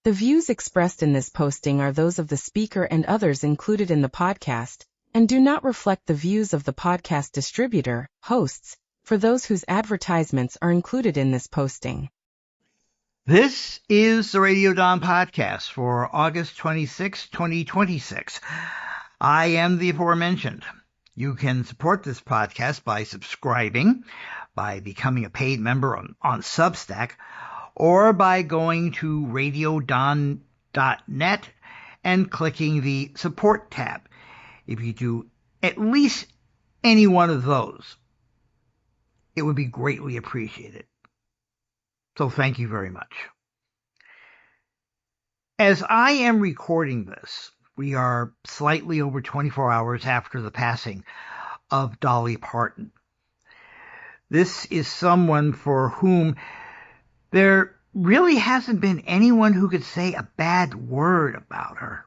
The views expressed in this posting are those of the speaker and others included in the podcast, and do not reflect the views of the podcast distributor, hosts, for those whose advertisements are included in this posting. This is the Radio Don podcast for August 26, 2026. I am the aforementioned. You can support this podcast by subscribing, by becoming a paid member on Substack, or by going to radiodon.net and clicking the support tab. If you do at least any one of those, it would be greatly appreciated. So thank you very much. As I am recording this, we are slightly over 24 hours after the passing of Dolly Parton. This is someone for whom there really hasn't been anyone who could say a bad word about her.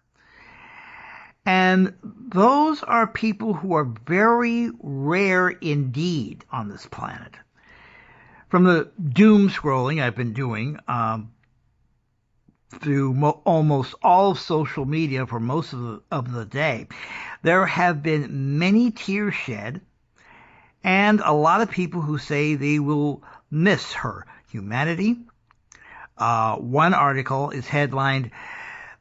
And those are people who are very rare indeed on this planet. From the doom scrolling I've been doing through almost all of social media for most of the day, there have been many tears shed and a lot of people who say they will miss her humanity. One article is headlined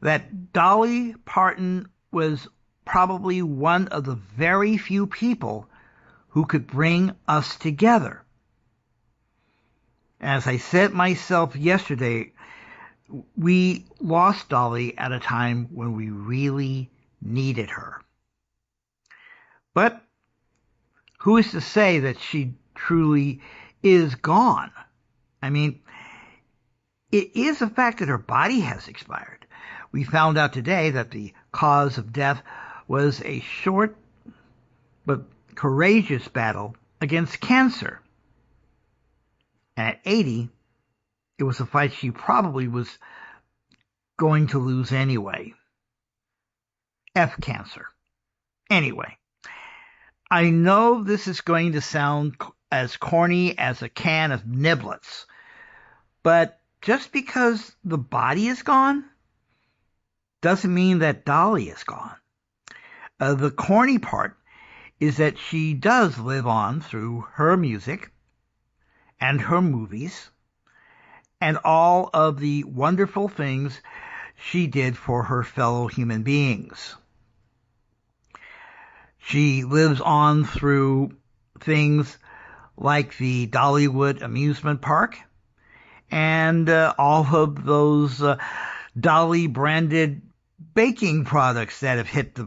that Dolly Parton was probably one of the very few people who could bring us together. As I said myself yesterday, we lost Dolly at a time when we really needed her. But who is to say that she truly is gone? I mean, it is a fact that her body has expired. We found out today that the cause of death was a short but courageous battle against cancer. And at 80, it was a fight she probably was going to lose anyway. F cancer. Anyway, I know this is going to sound as corny as a can of niblets, but just because the body is gone doesn't mean that Dolly is gone. The corny part is that she does live on through her music and her movies and all of the wonderful things she did for her fellow human beings. She lives on through things like the Dollywood amusement park and all of those Dolly-branded baking products that have hit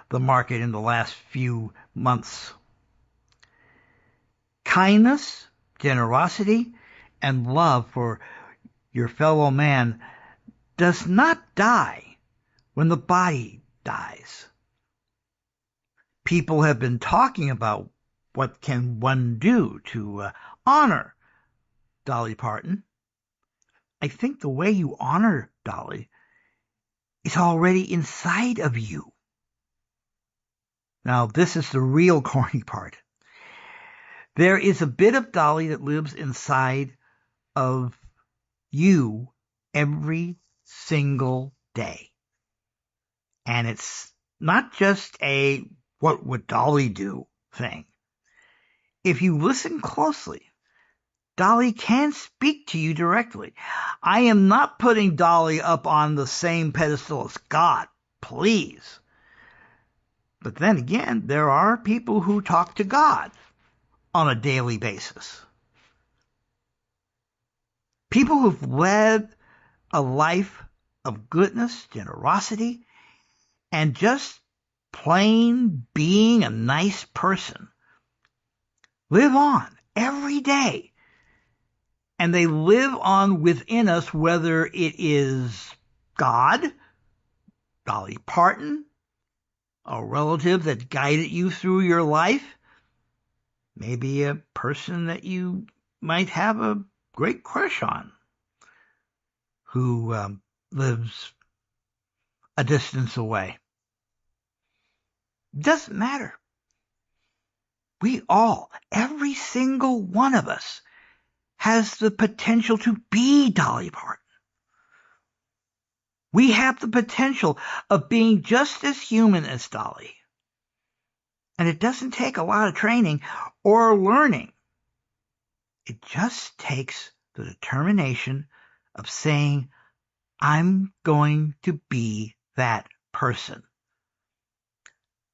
the market in the last few months. Kindness, generosity, and love for your fellow man does not die when the body dies. People have been talking about what can one do to honor Dolly Parton. I think the way you honor Dolly is already inside of you. Now, this is the real corny part. There is a bit of Dolly that lives inside of you every single day. And it's not just a what would Dolly do thing. If you listen closely, Dolly can speak to you directly. I am not putting Dolly up on the same pedestal as God, please. But then again, there are people who talk to God on a daily basis. People who've led a life of goodness, generosity, and just plain being a nice person live on every day. And they live on within us, whether it is God, Dolly Parton, a relative that guided you through your life, maybe a person that you might have a great crush on, who lives a distance away. Doesn't matter. We all, every single one of us, has the potential to be Dolly Parton. We have the potential of being just as human as Dolly. And it doesn't take a lot of training or learning. It just takes the determination of saying, I'm going to be that person.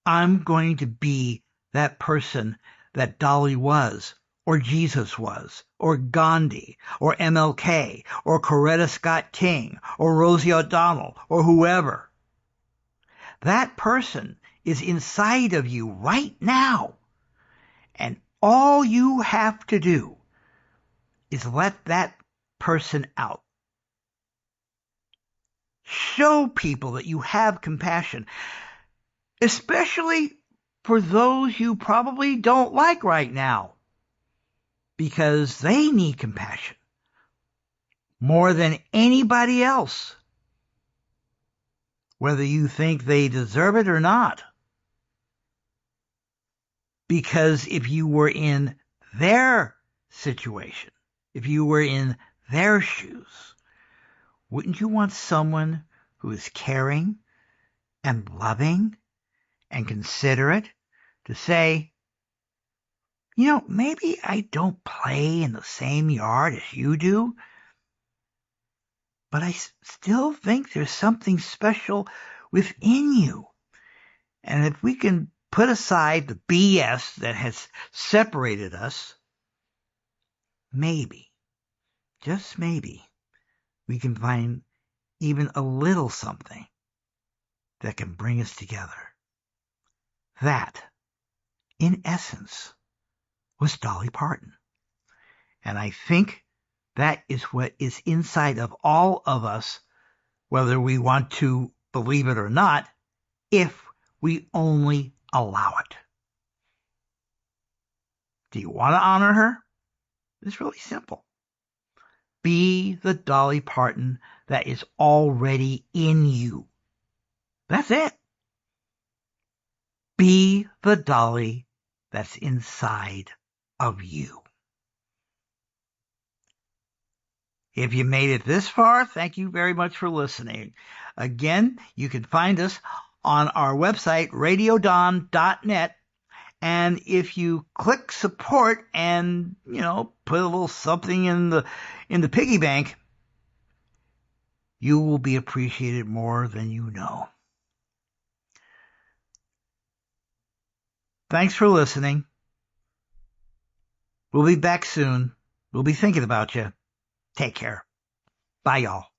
I'm going to be that person that Dolly was, or Jesus was, or Gandhi, or MLK, or Coretta Scott King, or Rosie O'Donnell, or whoever. That person is inside of you right now. And all you have to do is let that person out. Show people that you have compassion, especially for those you probably don't like right now, because they need compassion more than anybody else, whether you think they deserve it or not. Because if you were in their situation, if you were in their shoes, wouldn't you want someone who is caring and loving and considerate to say, maybe I don't play in the same yard as you do, but I still think there's something special within you. And if we can put aside the BS that has separated us, maybe, just maybe, we can find even a little something that can bring us together. That, in essence, was Dolly Parton. And I think that is what is inside of all of us, whether we want to believe it or not, if we only allow it. Do you want to honor her? It's really simple. Be the Dolly Parton that is already in you. That's it. Be the Dolly that's inside of you. If you made it this far, thank you very much for listening. Again, you can find us on our website, radiodon.net. And if you click support and, put a little something in the piggy bank, you will be appreciated more than you know. Thanks for listening. We'll be back soon. We'll be thinking about you. Take care. Bye, y'all.